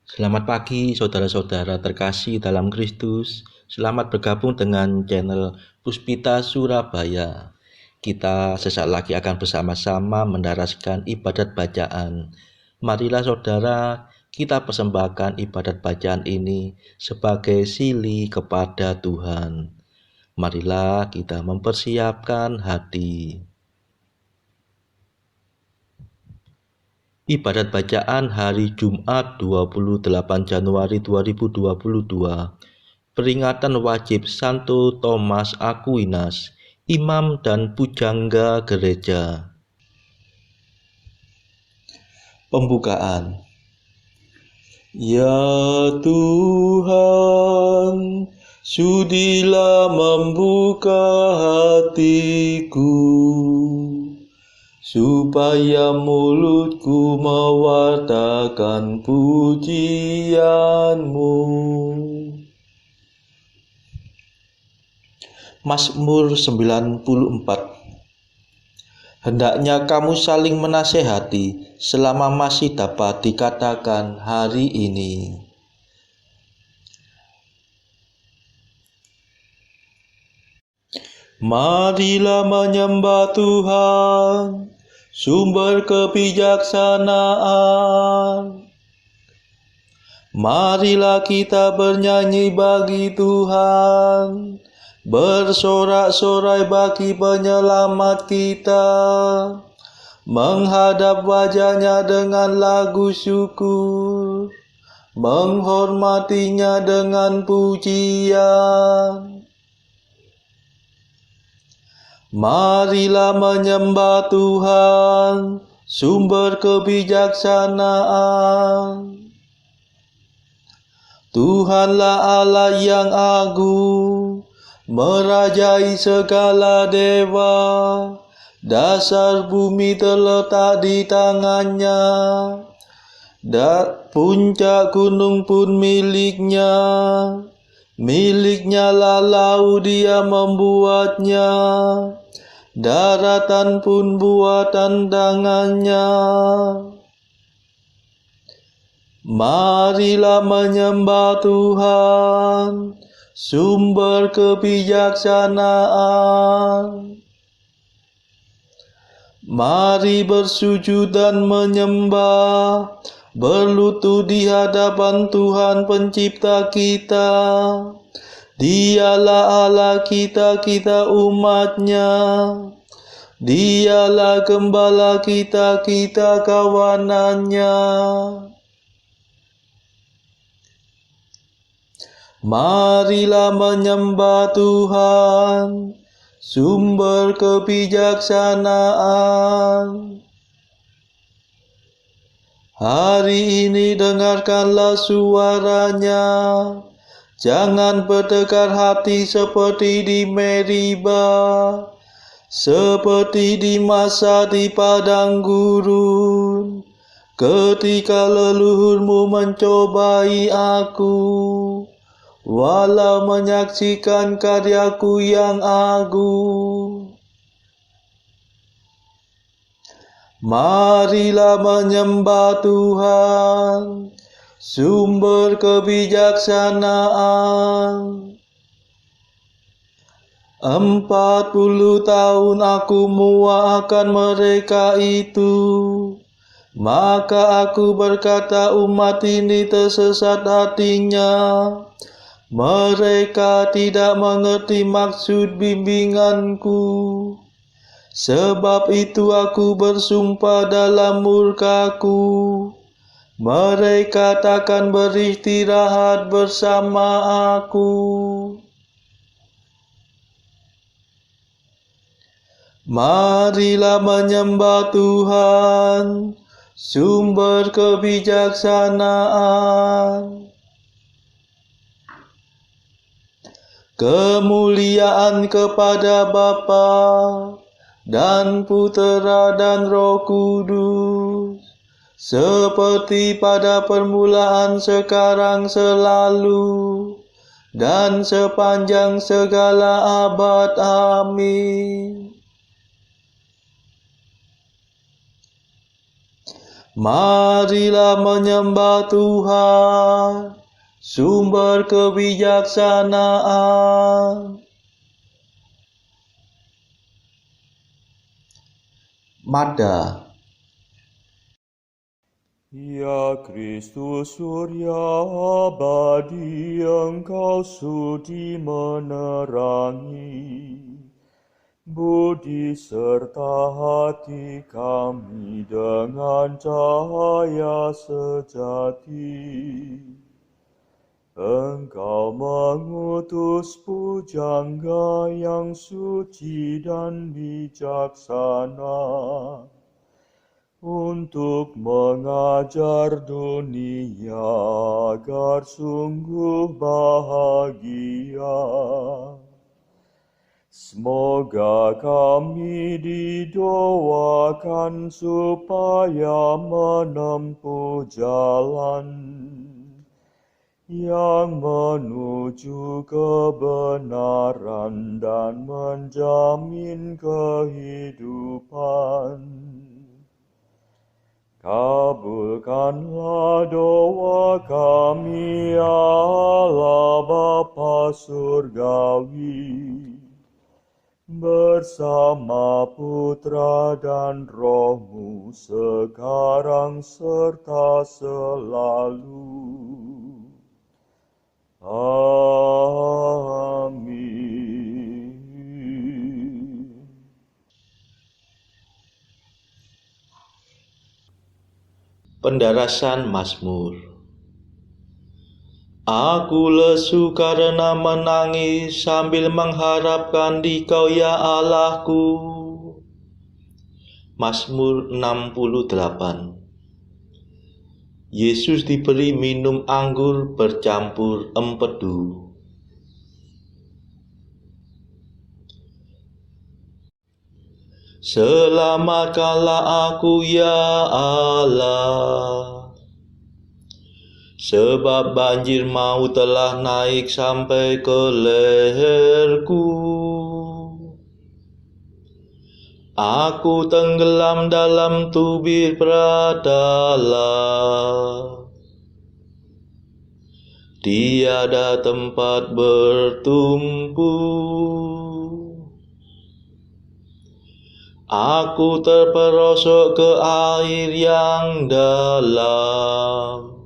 Selamat pagi saudara-saudara terkasih dalam Kristus. Selamat bergabung dengan channel Puspita Surabaya. Kita sesaat lagi akan bersama-sama mendaraskan ibadat bacaan. Marilah saudara, kita persembahkan ibadat bacaan ini sebagai sili kepada Tuhan. Marilah kita mempersiapkan hati. Ibadat bacaan hari Jumat 28 Januari 2022. Peringatan wajib Santo Thomas Aquinas, Imam dan Pujangga Gereja. Pembukaan. Ya Tuhan, sudilah membuka hatiku, supaya mulutku mewartakan pujian-Mu. Mazmur 94. Hendaknya kamu saling menasehati selama masih dapat dikatakan hari ini. Marilah menyembah Tuhan, sumber kebijaksanaan. Marilah kita bernyanyi bagi Tuhan, bersorak-sorai bagi penyelamat kita, menghadap wajahnya dengan lagu syukur, menghormatinya dengan pujian. Marilah menyembah Tuhan, sumber kebijaksanaan. Tuhanlah Allah yang agung, merajai segala dewa. Dasar bumi terletak di tangannya, puncak gunung pun miliknya. Miliknya lah laut, dia membuatnya, daratan pun buatan tangannya. Marilah menyembah Tuhan, sumber kebijaksanaan. Mari bersujud dan menyembah, berlutut di hadapan Tuhan pencipta kita. Dialah Allah kita, kita umat-Nya. Dialah gembala kita, kita kawanan-Nya. Marilah menyembah Tuhan, sumber kebijaksanaan. Hari ini dengarkanlah suaranya, jangan bertekar hati seperti di Meriba, seperti di masa di padang gurun, ketika leluhurmu mencobai aku, walau menyaksikan karyaku yang agung. Marilah menyembah Tuhan, sumber kebijaksanaan. 40 tahun aku muak akan mereka itu, maka aku berkata, umat ini tersesat hatinya. Mereka tidak mengerti maksud bimbinganku. Sebab itu aku bersumpah dalam murkaku, mereka takkan beristirahat bersama aku. Marilah menyembah Tuhan, sumber kebijaksanaan. Kemuliaan kepada Bapa dan Putera dan Roh Kudus, seperti pada permulaan, sekarang, selalu, dan sepanjang segala abad. Amin. Marilah menyembah Tuhan, sumber kebijaksanaan. Mada. Ya Kristus Surya abadi, Engkau sudi menerangi budi serta hati kami dengan cahaya sejati. Engkau mengutus pujangga yang suci dan bijaksana untuk mengajar dunia agar sungguh bahagia. Semoga kami didoakan supaya menempuh jalan yang menuju kebenaran dan menjamin kehidupan. Kabulkanlah doa kami, Allah Bapa Surgawi, bersama Putra dan Roh-Mu sekarang serta selalu. Amin. Pendarasan Mazmur. Aku lesu karena menangis sambil mengharapkan Dikau ya Allahku. Mazmur 68. Yesus diberi minum anggur bercampur empedu. Selamatkanlah aku ya Allah, sebab banjir maut telah naik sampai ke leherku. Aku tenggelam dalam tubir beradalah, tiada tempat bertumpu. Aku terperosok ke air yang dalam,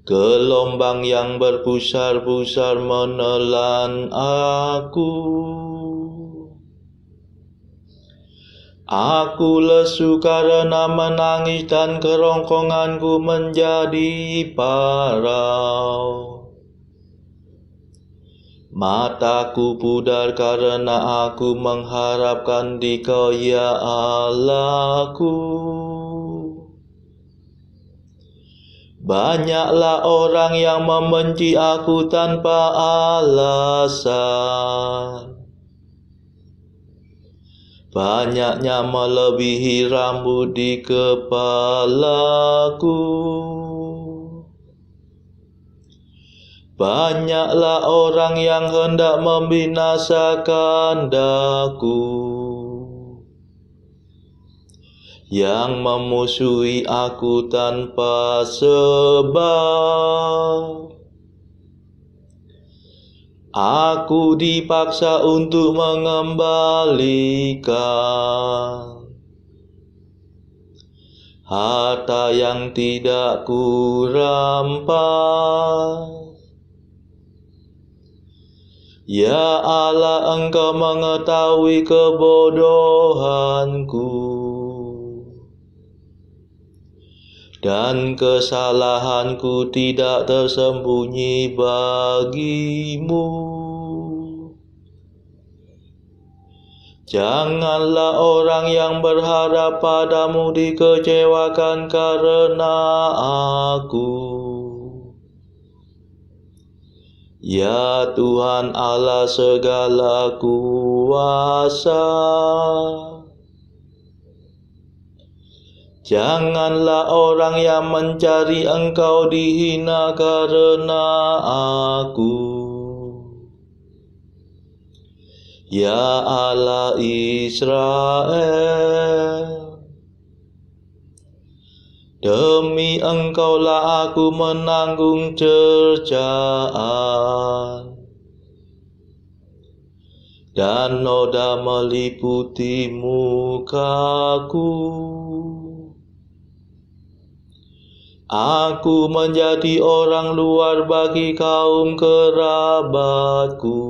gelombang yang berpusar-pusar menelan aku. Aku lesu karena menangis dan kerongkonganku menjadi parau. Mataku pudar karena aku mengharapkan Dikau ya Allahku. Banyaklah orang yang membenci aku tanpa alasan. Banyaknya melebihi rambut di kepalaku. Banyaklah orang yang hendak membinasakan daku, yang memusuhi aku tanpa sebab. Aku dipaksa untuk mengembalikan harta yang tidak kurampas. Ya Allah, Engkau mengetahui kebodohanku, dan kesalahanku tidak tersembunyi bagimu. Janganlah orang yang berharap padamu dikecewakan karena aku. Ya Tuhan Allah segala kuasa, janganlah orang yang mencari Engkau dihina karena aku. Ya Allah Israel, Demi Engkaulah aku menanggung cercaan, dan noda meliputi mukaku. Aku menjadi orang luar bagi kaum kerabatku,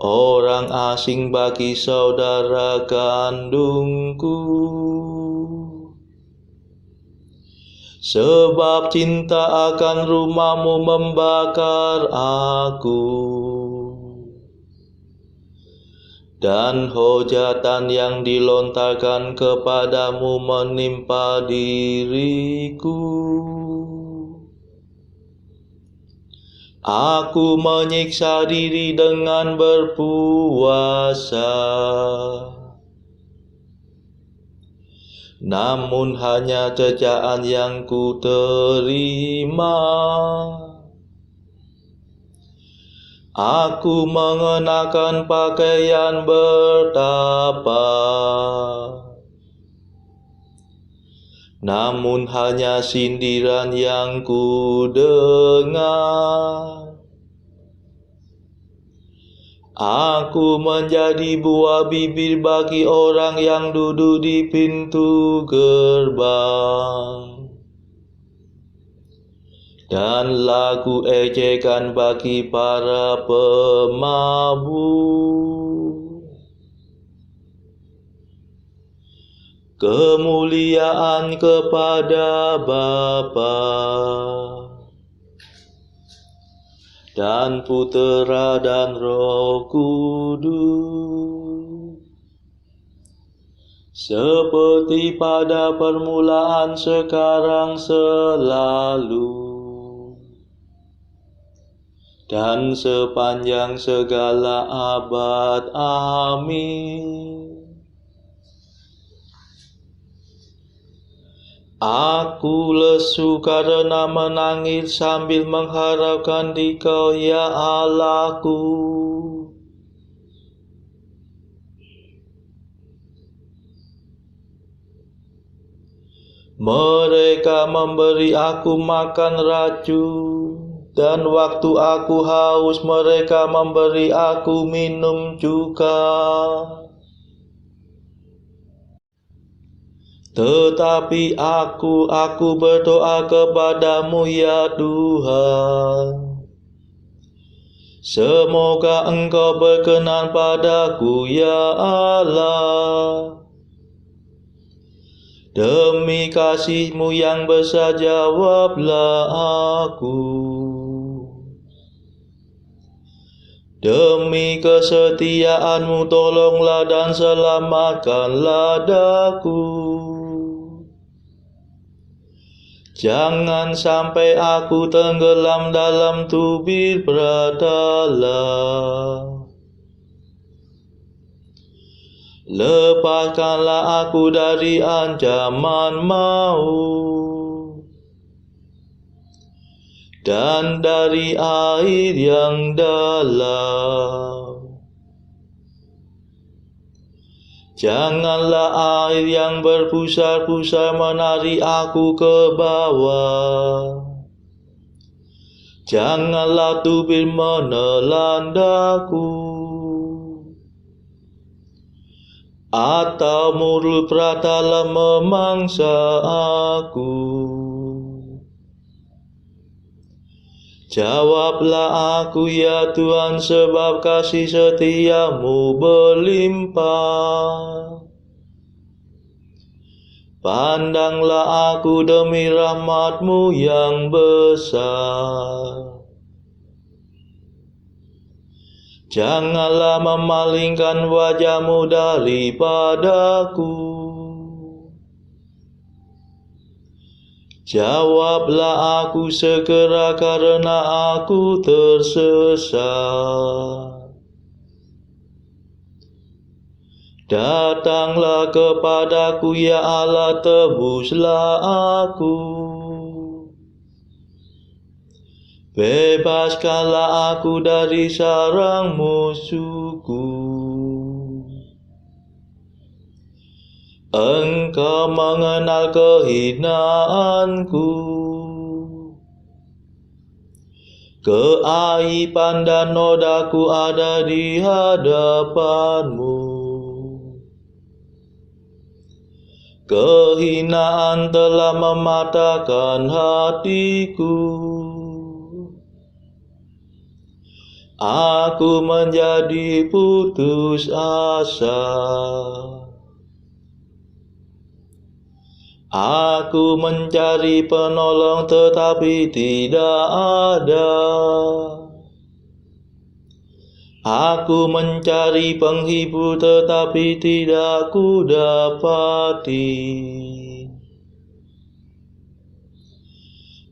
orang asing bagi saudara kandungku. Sebab cinta akan rumahmu membakar aku, dan hujatan yang dilontarkan kepadamu menimpa diriku. Aku menyiksa diri dengan berpuasa, namun hanya cecaan yang ku terima. Aku mengenakan pakaian bertapa, namun hanya sindiran yang ku dengar. Aku menjadi buah bibir bagi orang yang duduk di pintu gerbang, dan lagu ejekan bagi para pemabuk. Kemuliaan kepada Bapa dan Putera dan Roh Kudus, seperti pada permulaan, sekarang, selalu, dan sepanjang segala abad. Amin. Aku lesu karena menangis sambil mengharapkan Dikau, ya Allahku. Mereka memberi aku makan racun, dan waktu aku haus mereka memberi aku minum juga. Tetapi aku berdoa kepadamu, ya Tuhan. Semoga Engkau berkenan padaku, ya Allah. Demi kasih-Mu yang besar jawablah aku. Demi kesetiaan-Mu tolonglah dan selamatkanlah daku. Jangan sampai aku tenggelam dalam tubir beradalah. Lepaskanlah aku dari ancaman maut, dan dari air yang dalam. Janganlah air yang berpusar-pusar menarik aku ke bawah. Janganlah tubir menelan daku, atau mulut pratala memangsa aku. Jawablah aku, ya Tuhan, sebab kasih setia-Mu berlimpah. Pandanglah aku demi rahmat-Mu yang besar. Janganlah memalingkan wajah-Mu daripadaku. Jawablah aku segera karena aku tersesat. Datanglah kepadaku, ya Allah, tebuslah aku. Bebaskanlah aku dari sarang musuhku. Engkau mengenal kehinaanku, keaiban dan nodaku ada di hadapanmu. Kehinaan telah mematahkan hatiku. Aku menjadi putus asa. Aku mencari penolong tetapi tidak ada. Aku mencari penghibur tetapi tidak ku dapati.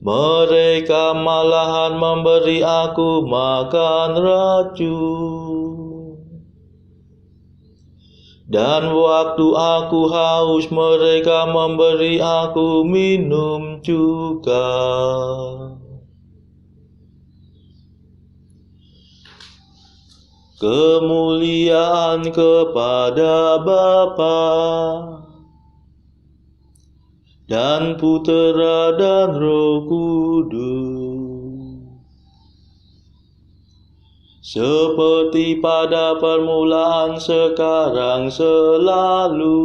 Mereka malahan memberi aku makan racun. Dan waktu aku haus, mereka memberi aku minum juga. Kemuliaan kepada Bapa dan Putera dan Roh Kudus, seperti pada permulaan, sekarang, selalu,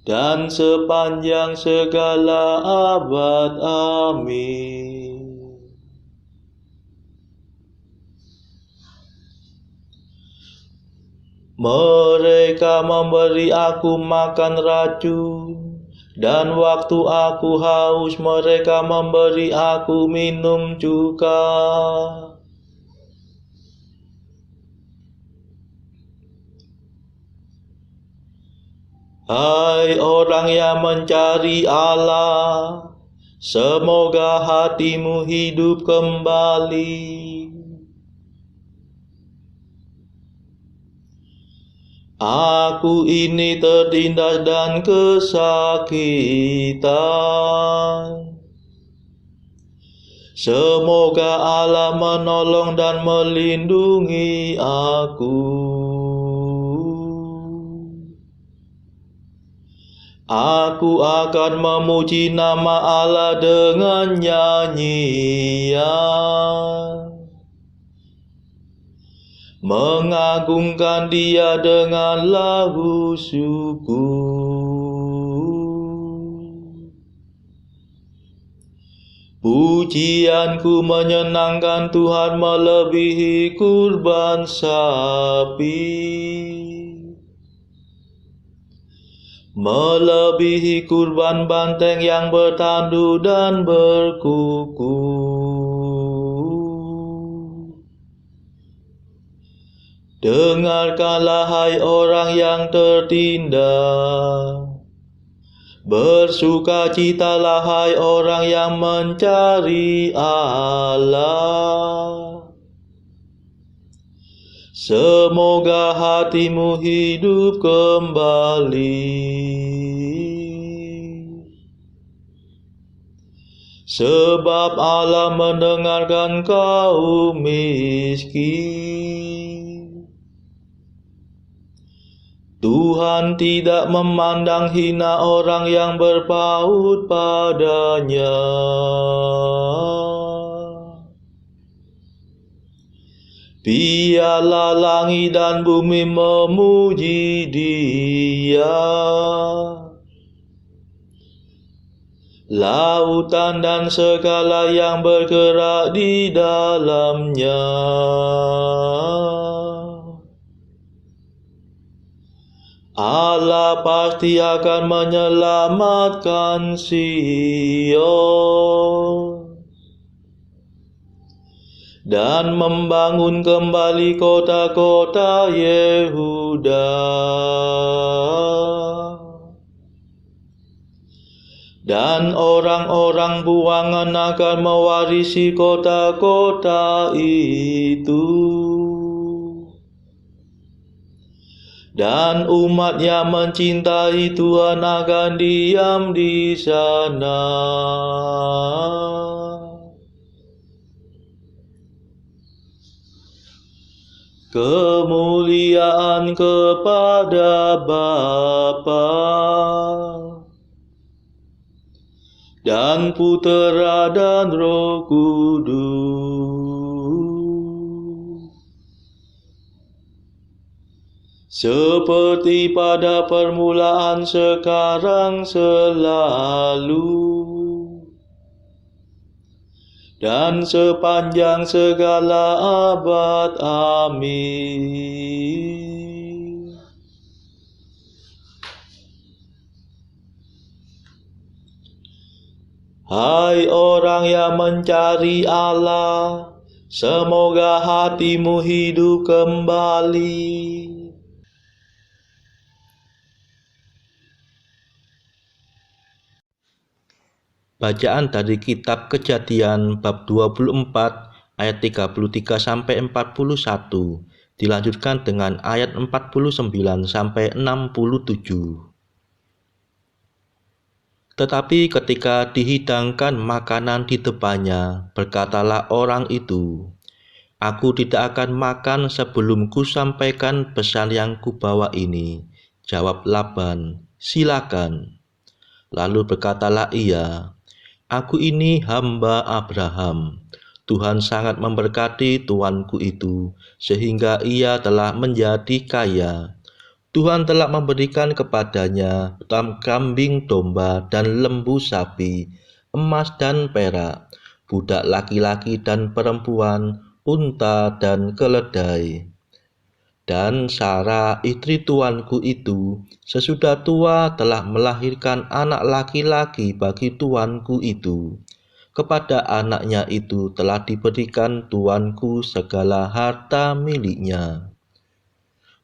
dan sepanjang segala abad. Amin. Mereka memberi aku makan racun, dan waktu aku haus, mereka memberi aku minum juga. Hai orang yang mencari Allah, semoga hatimu hidup kembali. Aku ini tertindas dan kesakitan. Semoga Allah menolong dan melindungi aku. Aku akan memuji nama Allah dengan nyanyian, mengagungkan Dia dengan lagu syukur. Pujianku menyenangkan Tuhan melebihi kurban sapi, melebihi kurban banteng yang bertandu dan berkuku. Dengarkanlah hai orang yang tertindas, bersukacitalah hai orang yang mencari Allah. Semoga hatimu hidup kembali. Sebab Allah mendengarkan kaum miskin. Tuhan tidak memandang hina orang yang berpaut padanya. Biarlah langit dan bumi memuji Dia, lautan dan segala yang bergerak di dalamnya. Allah pasti akan menyelamatkan Sion dan membangun kembali kota-kota Yehuda. Dan orang-orang buangan akan mewarisi kota-kota itu. Dan umat yang mencintai Tuhan akan diam di sana. Kemuliaan kepada Bapa dan Putera dan Roh Kudus, seperti pada permulaan, sekarang, selalu, dan sepanjang segala abad. Amin. Hai orang yang mencari Allah, semoga hatimu hidup kembali. Bacaan dari kitab Kejadian bab 24 ayat 33 sampai 41 dilanjutkan dengan ayat 49 sampai 67. Tetapi ketika dihidangkan makanan di depannya, berkatalah orang itu, "Aku tidak akan makan sebelum kusampaikan pesan yang kubawa ini." Jawab Laban, "Silakan." Lalu berkatalah ia, "Aku ini hamba Abraham. Tuhan sangat memberkati tuanku itu, sehingga ia telah menjadi kaya. Tuhan telah memberikan kepadanya kambing domba dan lembu sapi, emas dan perak, budak laki-laki dan perempuan, unta dan keledai. Dan Sarah, istri tuanku itu, sesudah tua telah melahirkan anak laki-laki bagi tuanku itu. Kepada anaknya itu telah diberikan tuanku segala harta miliknya.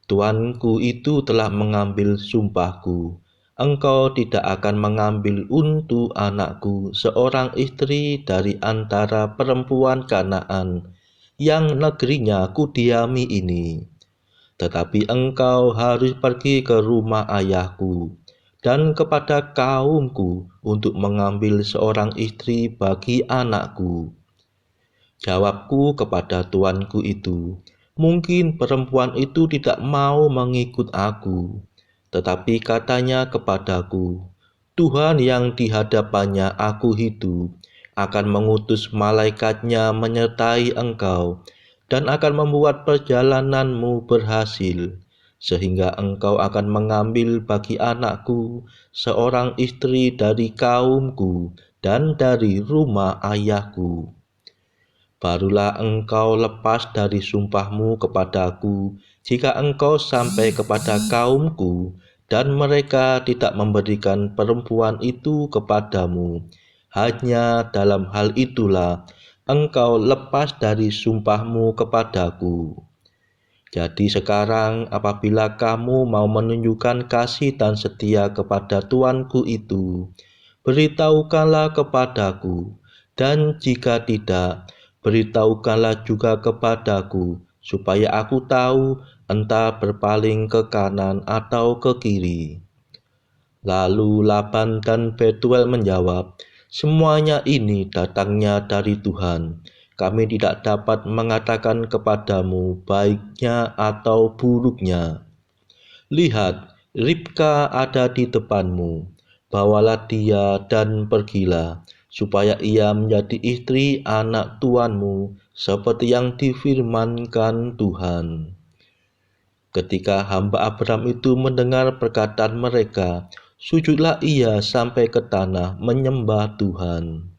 Tuanku itu telah mengambil sumpahku. Engkau tidak akan mengambil untuk anakku seorang istri dari antara perempuan Kanaan yang negerinya kudiami ini. Tetapi engkau harus pergi ke rumah ayahku dan kepada kaumku untuk mengambil seorang istri bagi anakku." Jawabku kepada tuanku itu, "Mungkin perempuan itu tidak mau mengikut aku." Tetapi katanya kepadaku, "Tuhan yang di hadapannya aku hidup, akan mengutus malaikatnya menyertai engkau, dan akan membuat perjalananmu berhasil, sehingga engkau akan mengambil bagi anakku seorang istri dari kaumku dan dari rumah ayahku. Barulah engkau lepas dari sumpahmu kepadaku, jika engkau sampai kepada kaumku, dan mereka tidak memberikan perempuan itu kepadamu. Hanya dalam hal itulah engkau lepas dari sumpahmu kepadaku. Jadi sekarang apabila kamu mau menunjukkan kasih dan setia kepada tuanku itu, beritahukanlah kepadaku, dan jika tidak, beritahukanlah juga kepadaku, supaya aku tahu entah berpaling ke kanan atau ke kiri." Lalu Laban dan Betuel menjawab, "Semuanya ini datangnya dari Tuhan. Kami tidak dapat mengatakan kepadamu baiknya atau buruknya. Lihat, Ribka ada di depanmu. Bawalah dia dan pergilah, supaya ia menjadi istri anak tuanmu, seperti yang difirmankan Tuhan." Ketika hamba Abraham itu mendengar perkataan mereka, sujudlah ia sampai ke tanah menyembah Tuhan.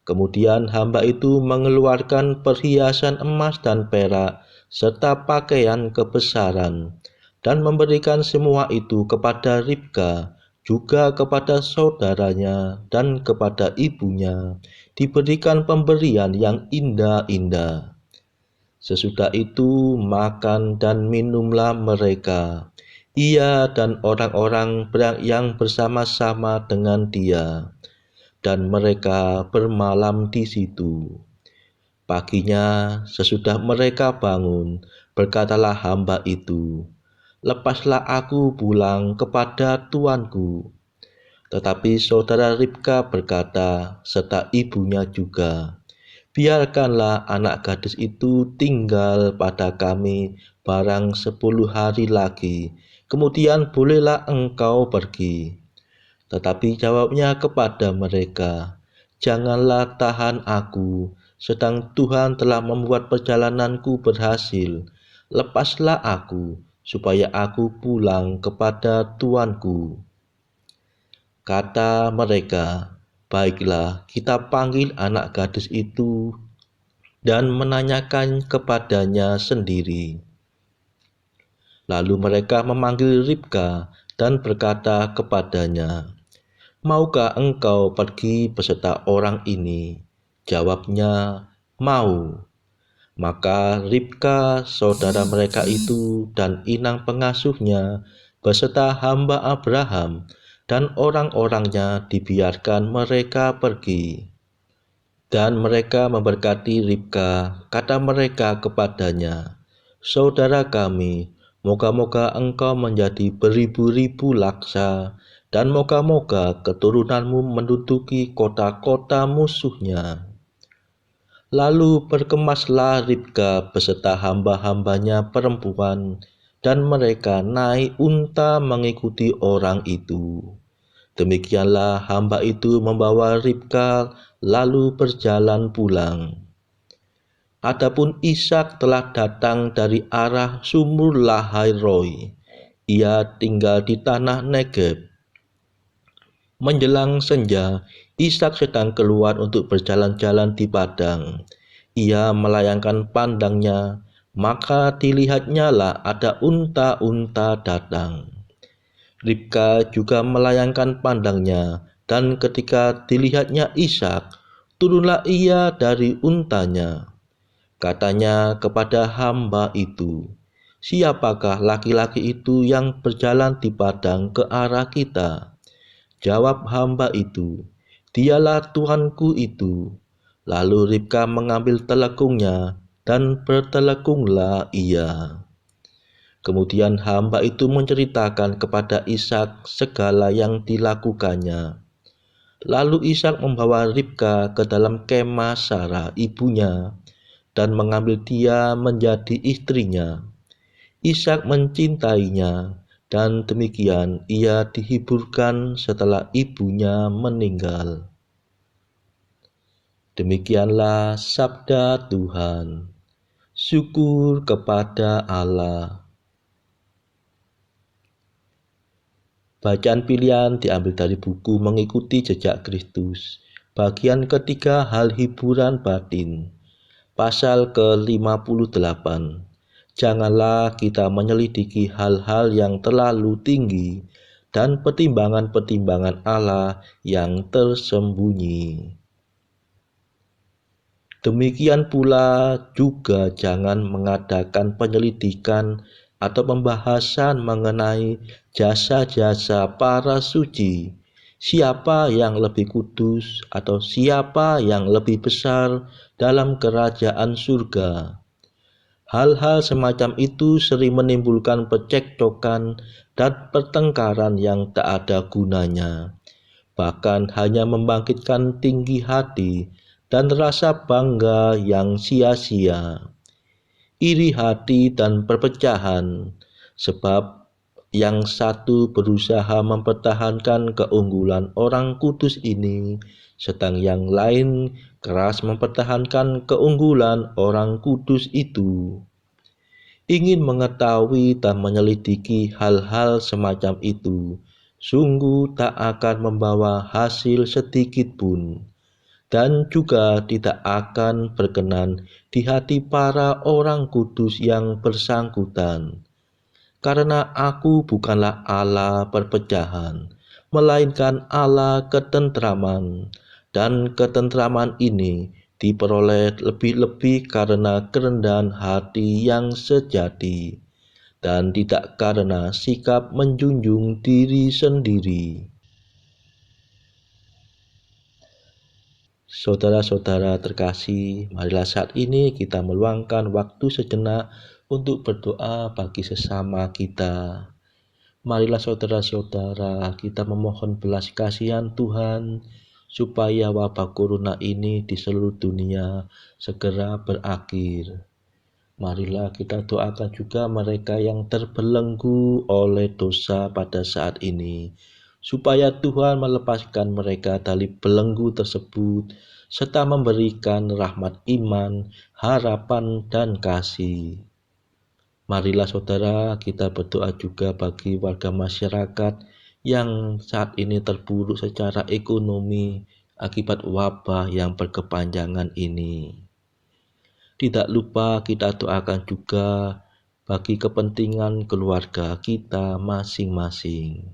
Kemudian hamba itu mengeluarkan perhiasan emas dan perak serta pakaian kebesaran, dan memberikan semua itu kepada Ribka, juga kepada saudaranya dan kepada ibunya, diberikan pemberian yang indah-indah. Sesudah itu makan dan minumlah mereka, ia dan orang-orang yang bersama-sama dengan dia, dan mereka bermalam di situ. Paginya sesudah mereka bangun, berkatalah hamba itu, "Lepaslah aku pulang kepada tuanku." Tetapi saudara Ribka berkata, serta ibunya juga, Biarkanlah anak gadis itu tinggal pada kami barang 10 hari lagi, kemudian bolehlah engkau pergi. Tetapi jawabnya kepada mereka, janganlah tahan aku, sedang Tuhan telah membuat perjalananku berhasil. Lepaslah aku, supaya aku pulang kepada tuanku. Kata mereka, baiklah, kita panggil anak gadis itu dan menanyakan kepadanya sendiri. Lalu mereka memanggil Ribka dan berkata kepadanya, maukah engkau pergi beserta orang ini? Jawabnya, mau. Maka Ribka, saudara mereka itu, dan inang pengasuhnya, beserta hamba Abraham dan orang-orangnya dibiarkan mereka pergi. Dan mereka memberkati Ribka, kata mereka kepadanya, saudara kami, moga-moga engkau menjadi beribu-ribu laksa, dan moga-moga keturunanmu menduduki kota-kota musuhnya. Lalu berkemaslah Ribka beserta hamba-hambanya perempuan, dan mereka naik unta mengikuti orang itu. Demikianlah hamba itu membawa Ribka lalu berjalan pulang. Adapun Ishak telah datang dari arah sumur Lahai-roi. Ia tinggal di tanah Negeb. Menjelang senja, Ishak sedang keluar untuk berjalan-jalan di padang. Ia melayangkan pandangnya, maka dilihatnya lah ada unta-unta datang. Ribka juga melayangkan pandangnya, dan ketika dilihatnya Ishak, turunlah ia dari untanya. Katanya kepada hamba itu, siapakah laki-laki itu yang berjalan di padang ke arah kita? Jawab hamba itu, dialah Tuanku itu. Lalu Ribka mengambil telekungnya, dan bertelekunglah ia. Kemudian hamba itu menceritakan kepada Ishak segala yang dilakukannya. Lalu Ishak membawa Ribka ke dalam kemah Sarah ibunya, dan mengambil dia menjadi istrinya. Ishak mencintainya, dan demikian ia dihiburkan setelah ibunya meninggal. Demikianlah sabda Tuhan. Syukur kepada Allah. Bacaan pilihan diambil dari buku Mengikuti Jejak Kristus, bagian ketiga, hal hiburan batin, pasal ke-58. Janganlah kita menyelidiki hal-hal yang terlalu tinggi dan pertimbangan-pertimbangan Allah yang tersembunyi. Demikian pula juga jangan mengadakan penyelidikan atau pembahasan mengenai jasa-jasa para suci, siapa yang lebih kudus atau siapa yang lebih besar dalam kerajaan surga. Hal-hal semacam itu sering menimbulkan percekcokan dan pertengkaran yang tak ada gunanya, bahkan hanya membangkitkan tinggi hati dan rasa bangga yang sia-sia, iri hati dan perpecahan, sebab yang satu berusaha mempertahankan keunggulan orang kudus ini, sedang yang lain keras mempertahankan keunggulan orang kudus itu. Ingin mengetahui dan menyelidiki hal-hal semacam itu, sungguh tak akan membawa hasil sedikit pun, dan juga tidak akan berkenan di hati para orang kudus yang bersangkutan. Karena aku bukanlah Allah perpecahan, melainkan Allah ketentraman, dan ketentraman ini diperoleh lebih-lebih karena kerendahan hati yang sejati, dan tidak karena sikap menjunjung diri sendiri. Saudara-saudara terkasih, marilah saat ini kita meluangkan waktu sejenak untuk berdoa bagi sesama kita. Marilah saudara-saudara kita memohon belas kasihan Tuhan, supaya wabah corona ini di seluruh dunia segera berakhir. Marilah kita doakan juga mereka yang terbelenggu oleh dosa pada saat ini, supaya Tuhan melepaskan mereka dari belenggu tersebut, serta memberikan rahmat iman, harapan, dan kasih. Marilah saudara kita berdoa juga bagi warga masyarakat yang saat ini terpuruk secara ekonomi akibat wabah yang berkepanjangan ini. Tidak lupa kita doakan juga bagi kepentingan keluarga kita masing-masing.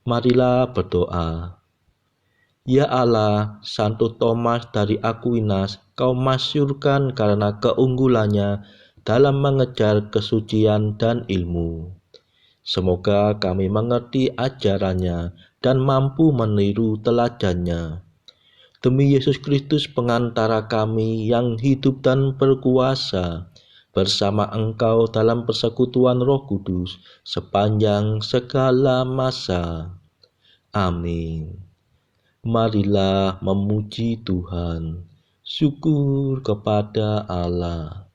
Marilah berdoa. Ya Allah, Santo Thomas dari Aquinas, Kau masyhurkan karena keunggulannya dalam mengejar kesucian dan ilmu. Semoga kami mengerti ajarannya dan mampu meniru teladannya. Demi Yesus Kristus pengantara kami yang hidup dan berkuasa bersama Engkau dalam persekutuan Roh Kudus sepanjang segala masa. Amin. Marilah memuji Tuhan. Syukur kepada Allah.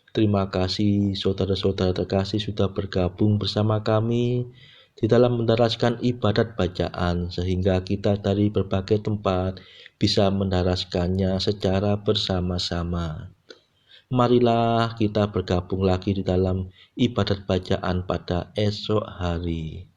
Terima kasih saudara-saudara terkasih sudah bergabung bersama kami di dalam mendaraskan ibadat bacaan, sehingga kita dari berbagai tempat bisa mendaraskannya secara bersama-sama. Marilah kita bergabung lagi di dalam ibadat bacaan pada esok hari.